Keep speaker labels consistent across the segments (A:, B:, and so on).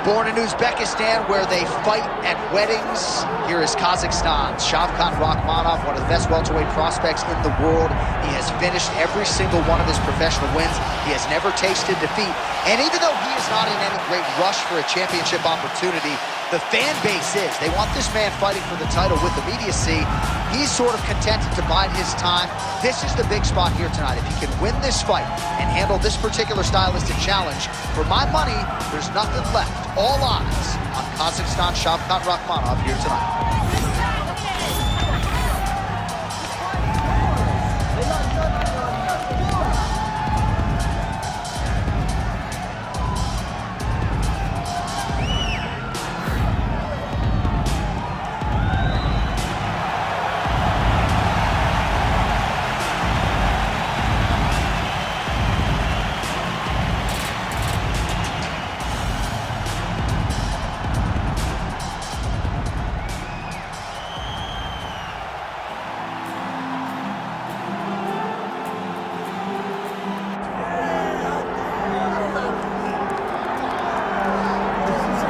A: Born in Uzbekistan, where they fight at weddings, here is Kazakhstan's Shavkat Rakhmonov, one of the best welterweight prospects in the world. He has finished every single one of his professional wins. He has never tasted defeat. And even though he is not in any great rush for a championship opportunity, the fan base is. They want this man fighting for the title with immediacy. He's sort of contented to bide his time. This is the big spot here tonight. If he can win this fight and handle this particular stylistic challenge, for my money, there's nothing left. All eyes on Kazakhstan Shavkat Rakhmonov here tonight.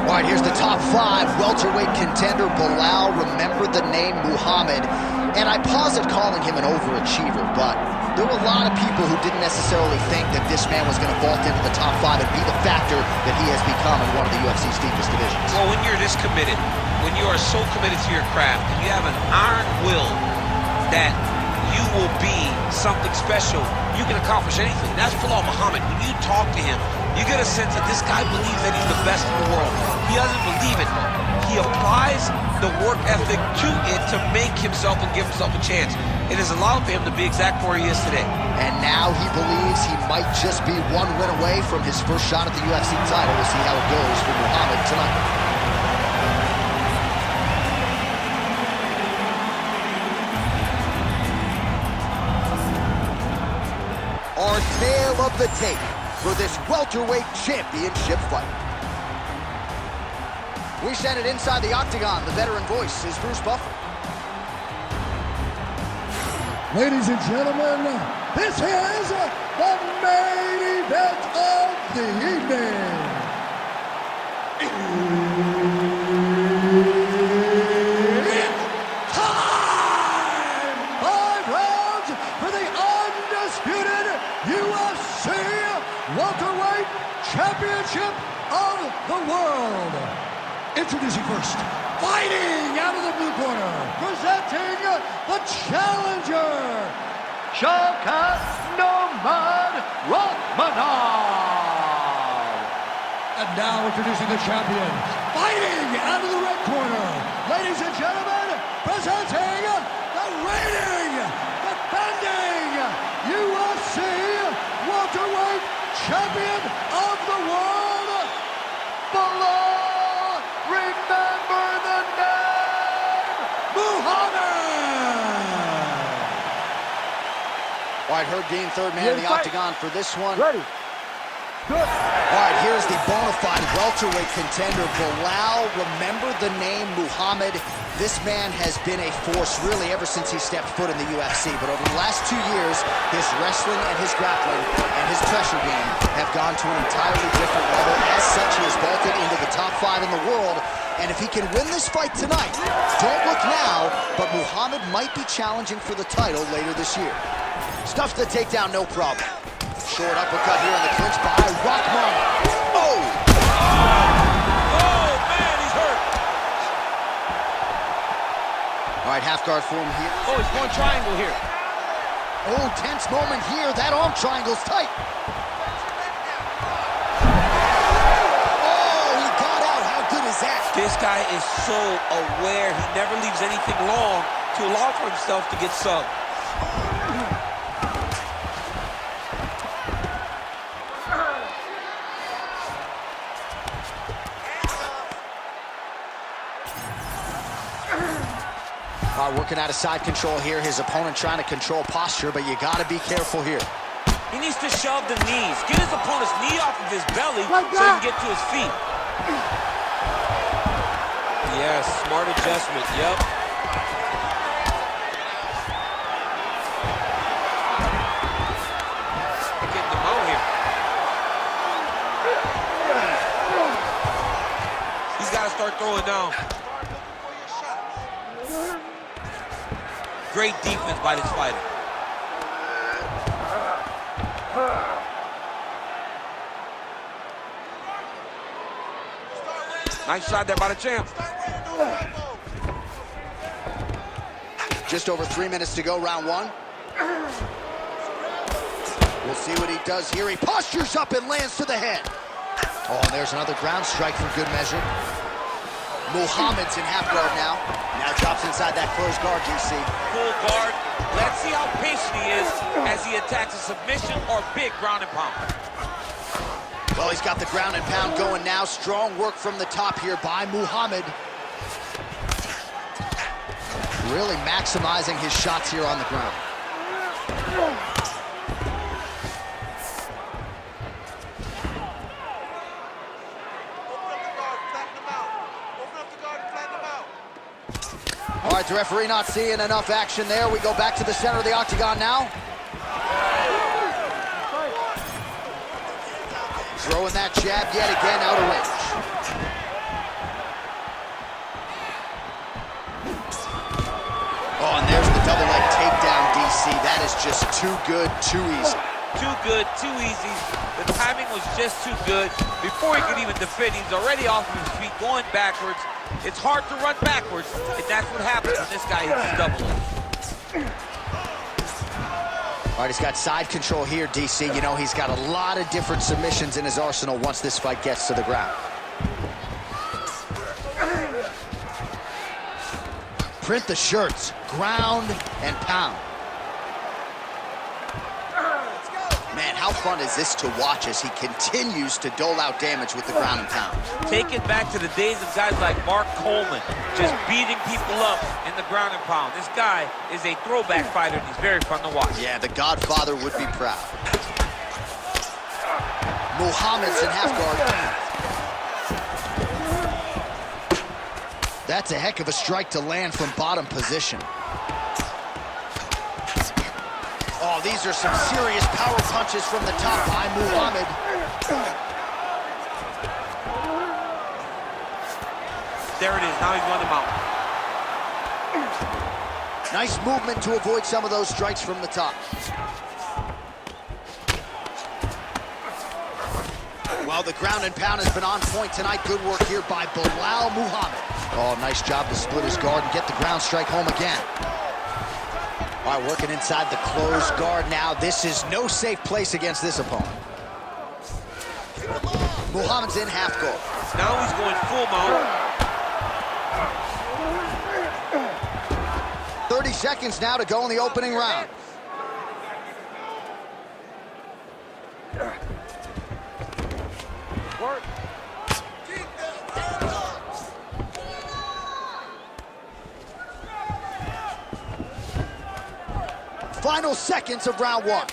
A: All right, here's the top 5 welterweight contender, Belal, remember the name Muhammad. And I pause at calling him an overachiever, but there were a lot of people who didn't necessarily think that this man was going to vault into the top 5 and be the factor that he has become in one of the UFC's deepest divisions.
B: Well, when you're this committed, when you are so committed to your craft, and you have an iron will that you will be something special, you can accomplish anything. That's Belal Muhammad. When you talk to him, you get a sense that this guy believes that he's the best in the world. He doesn't believe it. He applies the work ethic to it to make himself and give himself a chance. It has allowed for him to be exactly where he is today.
A: And now he believes he might just be one win away from his first shot at the UFC title. We'll see how it goes for Muhammad tonight. Our tale of the tape for this welterweight championship fight. We send it inside the Octagon. The veteran voice is Bruce Buffer.
C: Ladies and gentlemen, this is the main event of the evening. It's time! 5 rounds for the undisputed UFC Welterweight Championship of the World. Introducing first, fighting out of the blue corner, presenting the challenger, Shavkat Rakhmonov. And now introducing the champion, fighting out of the red corner, ladies and gentlemen, presenting the reigning, defending UFC welterweight champion of the world, Belal. Remember the name, Muhammad!
A: All right, Herb Dean, third man in the Octagon for this one.
C: Ready. Good.
A: All right, here's the bona fide welterweight contender, Belal. Remember the name Muhammad. This man has been a force really ever since he stepped foot in the UFC. But over the last 2 years, his wrestling and his grappling and his pressure game have gone to an entirely different level. As such, he has vaulted into the top 5 in the world. And if he can win this fight tonight, don't look now, but Muhammad might be challenging for the title later this year. Stuffs the takedown, no problem. Short uppercut here in the clinch by Rakhmonov. Oh!
B: Oh, man, he's hurt.
A: All right, half guard for him here.
B: Oh, he's going triangle here.
A: Oh, tense moment here. That arm triangle's tight. Oh, he got out. How good is that?
B: This guy is so aware. He never leaves anything long to allow for himself to get subbed.
A: Working out of side control here. His opponent trying to control posture, but you got to be careful here.
B: He needs to shove the knees. Get his opponent's knee off of his belly so he can get to his feet. Yes, smart adjustment. Yep. Getting the bone here. gotta start throwing down. Great defense by this fighter. Nice shot there by the champ.
A: Just over 3 minutes to go, round one. We'll see what he does here. He postures up and lands to the head. Oh, and there's another ground strike for good measure. Muhammad's in half guard now. Now drops inside that closed guard, DC.
B: Full guard. Let's see how patient he is as he attacks a submission or big ground and pound.
A: Well, he's got the ground and pound going now. Strong work from the top here by Muhammad. Really maximizing his shots here on the ground. All right, the referee not seeing enough action there. We go back to the center of the octagon now. Throwing that jab yet again out of range. Oh, and there's the double leg takedown, DC. That is just too good, too easy.
B: Too good, too easy. The timing was just too good. Before he could even defend, he's already off of his feet, going backwards. It's hard to run backwards, and that's what happens when this guy hits double leg.
A: All right, he's got side control here, DC. You know, he's got a lot of different submissions in his arsenal once this fight gets to the ground. Print the shirts, ground and pound. Man, how fun is this to watch as he continues to dole out damage with the ground and pound?
B: Take it back to the days of guys like Mark Coleman, just beating people up in the ground and pound. This guy is a throwback fighter, and he's very fun to watch.
A: Yeah, the Godfather would be proud. Muhammad's in half guard. That's a heck of a strike to land from bottom position. Oh, these are some serious power punches from the top by Muhammad.
B: There it is. Now he's run him out.
A: Nice movement to avoid some of those strikes from the top. Well, the ground and pound has been on point tonight. Good work here by Belal Muhammad. Oh, nice job to split his guard and get the ground strike home again. All right, working inside the closed guard now. This is no safe place against this opponent. Muhammad's in half guard.
B: Now he's going full mount.
A: 30 seconds now to go in the opening round.
B: Work.
A: Final seconds of round one.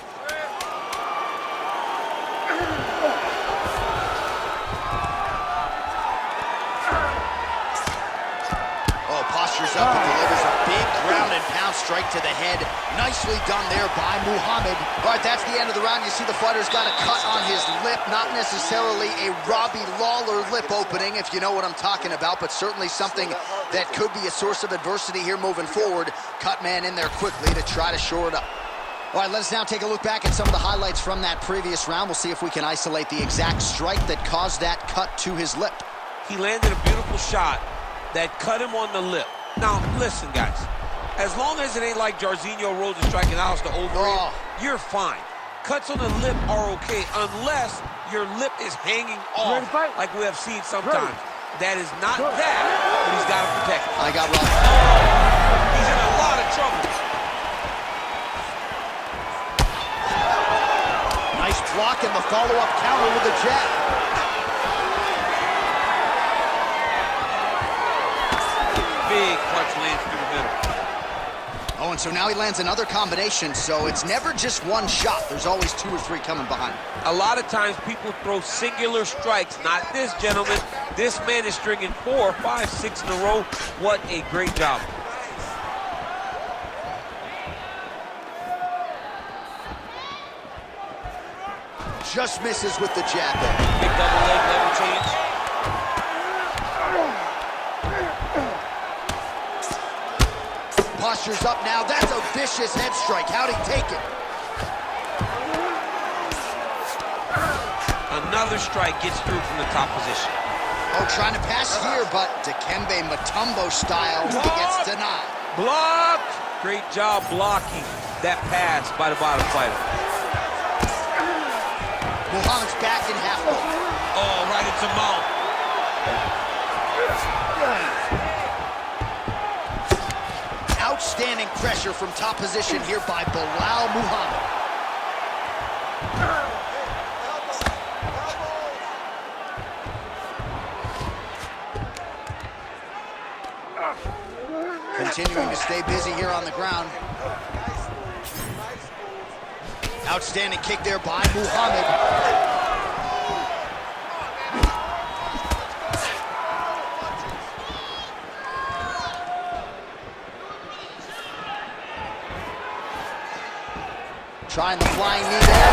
A: Oh, postures up and delivers a big ground and pound strike to the head. Nicely done there by Muhammad. All right, that's the end of the round. You see the fighter's got a cut on his lip. Not necessarily a Robbie Lawler lip opening, if you know what I'm talking about, but certainly something that could be a source of adversity here moving forward. Cut man in there quickly to try to shore it up. All right, let us now take a look back at some of the highlights from that previous round. We'll see if we can isolate the exact strike that caused that cut to his lip.
B: He landed a beautiful shot that cut him on the lip. Now, listen, guys. As long as it ain't like Jairzinho Rosa striking out to over you're fine. Cuts on the lip are okay unless your lip is hanging off, like we have seen sometimes. That is not that, but he's got to protect it.
A: I got Rob.
B: He's in a lot of trouble.
A: Nice block and the follow-up counter with the jab.
B: Big punch lands through the middle.
A: Oh, and so now he lands another combination, so it's never just one shot. There's always 2 or 3 coming behind.
B: A lot of times people throw singular strikes. Not this gentleman. This man is stringing 4, 5, 6 in a row. What a great job.
A: Just misses with the jab there.
B: Big double leg level change.
A: pressure's up now. That's a vicious head strike. How'd he take it?
B: Another strike gets through from the top position.
A: Oh, trying to pass here, but Dikembe Mutombo style gets denied.
B: Blocked! Great job blocking that pass by the bottom fighter.
A: Muhammad's back in half guard.
B: Oh, right into mount.
A: Outstanding pressure from top position here by Belal Muhammad. Continuing to stay busy here on the ground. Outstanding kick there by Muhammad. Trying the flying knee there.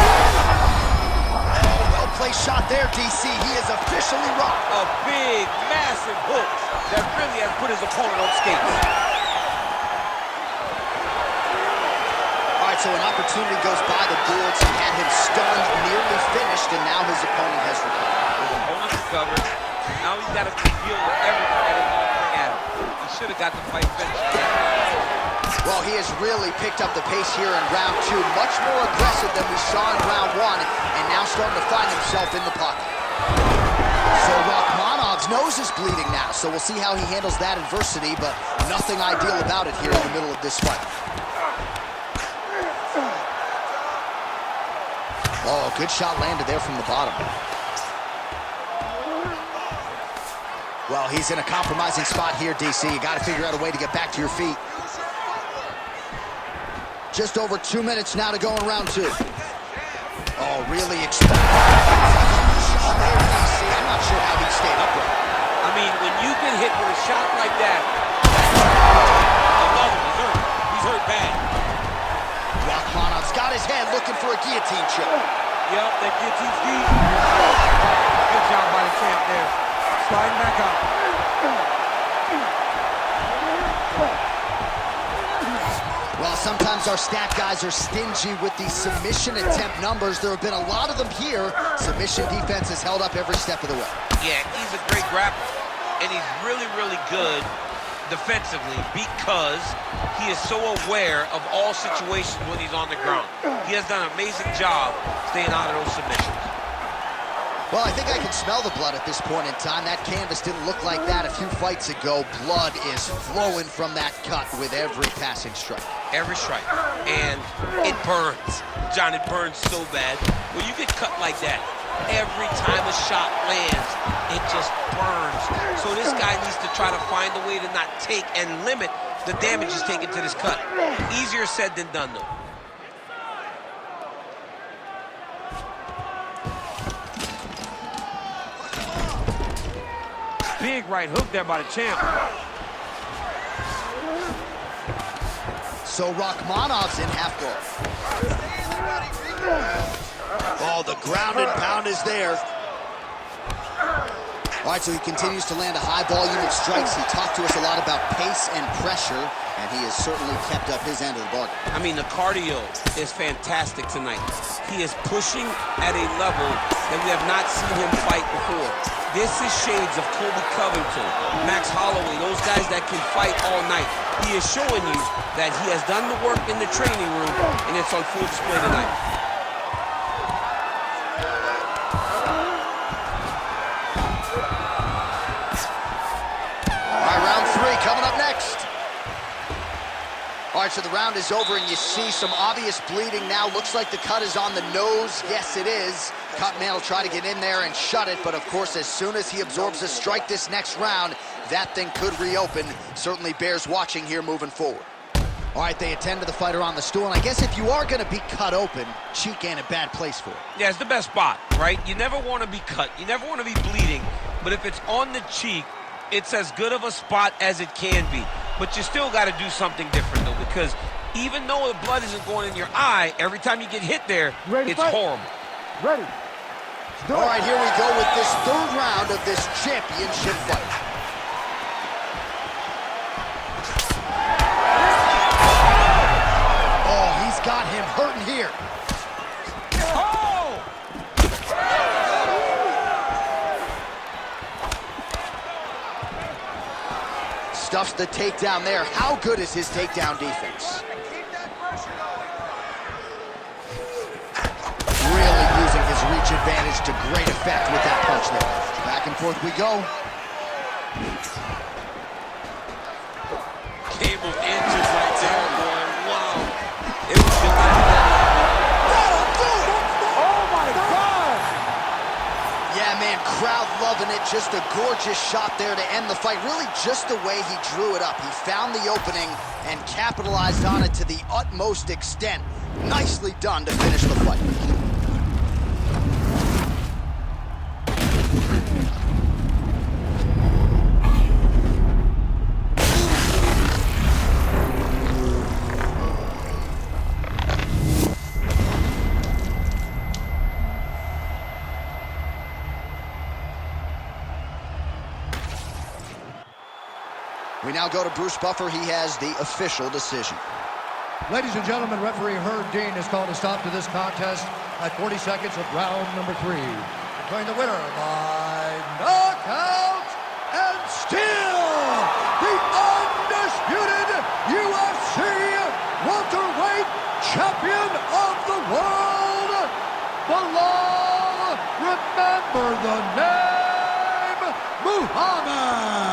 A: Oh, well-placed shot there, DC. He is officially rocked.
B: A big, massive hook that really has put his opponent on skates.
A: So an opportunity goes by the boards. He had him stunned, nearly finished, and now his opponent has recovered.
B: His opponent recovered. Now he's got to deal with everything that is going to bring at him. He should have got the fight finished.
A: Well, he has really picked up the pace here in round 2. Much more aggressive than we saw in round 1, and now starting to find himself in the pocket. So Rakhmonov's nose is bleeding now, so we'll see how he handles that adversity, but nothing ideal about it here in the middle of this fight. Oh, good shot landed there from the bottom. Well, he's in a compromising spot here, DC. You got to figure out a way to get back to your feet. Just over 2 minutes now to go in round 2. Oh, really exposed. Shot there, DC. I'm not sure how he stayed upright.
B: I mean, when you get hit with a shot like that, another is hurt. He's hurt bad.
A: Rakhmonov's got his head looking for a guillotine choke.
B: Yep, that guillotine's deep. Good job by the champ there. Sliding back up.
A: Well, sometimes our stat guys are stingy with the submission attempt numbers. There have been a lot of them here. Submission defense has held up every step of the way.
B: Yeah, he's a great grappler. And he's really, really good defensively because he is so aware of all situations when he's on the ground. He has done an amazing job staying out of those submissions.
A: Well, I think I can smell the blood at this point in time. That canvas didn't look like that a few fights ago. Blood is flowing from that cut with every passing strike.
B: Every strike. And it burns. John, it burns so bad. When you get cut like that, every time a shot lands, it just burns. So this guy needs to try to find a way to not take and limit the damage he's taken to this cut. Easier said than done, though. Big right hook there by the champ.
A: So Rakhmonov's in half guard. Oh, the ground and pound is there. All right, so he continues to land a high volume of strikes. He talked to us a lot about pace and pressure, and he has certainly kept up his end of the bargain.
B: I mean, the cardio is fantastic tonight. He is pushing at a level that we have not seen him fight before. This is shades of Colby Covington, Max Holloway, those guys that can fight all night. He is showing you that he has done the work in the training room, and it's on full display tonight.
A: All right, round 3 coming up next. All right, so the round is over, and you see some obvious bleeding now. Looks like the cut is on the nose. Yes, it is. Cutman will try to get in there and shut it, but of course, as soon as he absorbs a strike this next round, that thing could reopen. Certainly bears watching here moving forward. All right, they attend to the fighter on the stool, and I guess if you are going to be cut open, cheek ain't a bad place for it.
B: Yeah, it's the best spot, right? You never want to be cut. You never want to be bleeding, but if it's on the cheek, it's as good of a spot as it can be. But you still got to do something different, though, because even though the blood isn't going in your eye, every time you get hit there, it's horrible.
C: Ready.
A: All right, here we go with this 3rd round of this championship fight. got him hurting here.
B: Oh!
A: Stuffs the takedown there. How good is his takedown defense? Really using his reach advantage to great effect with that punch there. Back and forth we go.
B: Game of inches right there, boy. Wow. It was just like
A: That'll do it!
B: oh my God!
A: Yeah, man, crowd loving it. Just a gorgeous shot there to end the fight. Really just the way he drew it up. He found the opening and capitalized on it to the utmost extent. Nicely done to finish the fight. We now go to Bruce Buffer. He has the official decision.
C: Ladies and gentlemen, referee Herb Dean has called a stop to this contest at 40 seconds of round number 3. Declaring the winner by knockout and still the undisputed UFC welterweight champion of the world, Belal, remember the name, Muhammad.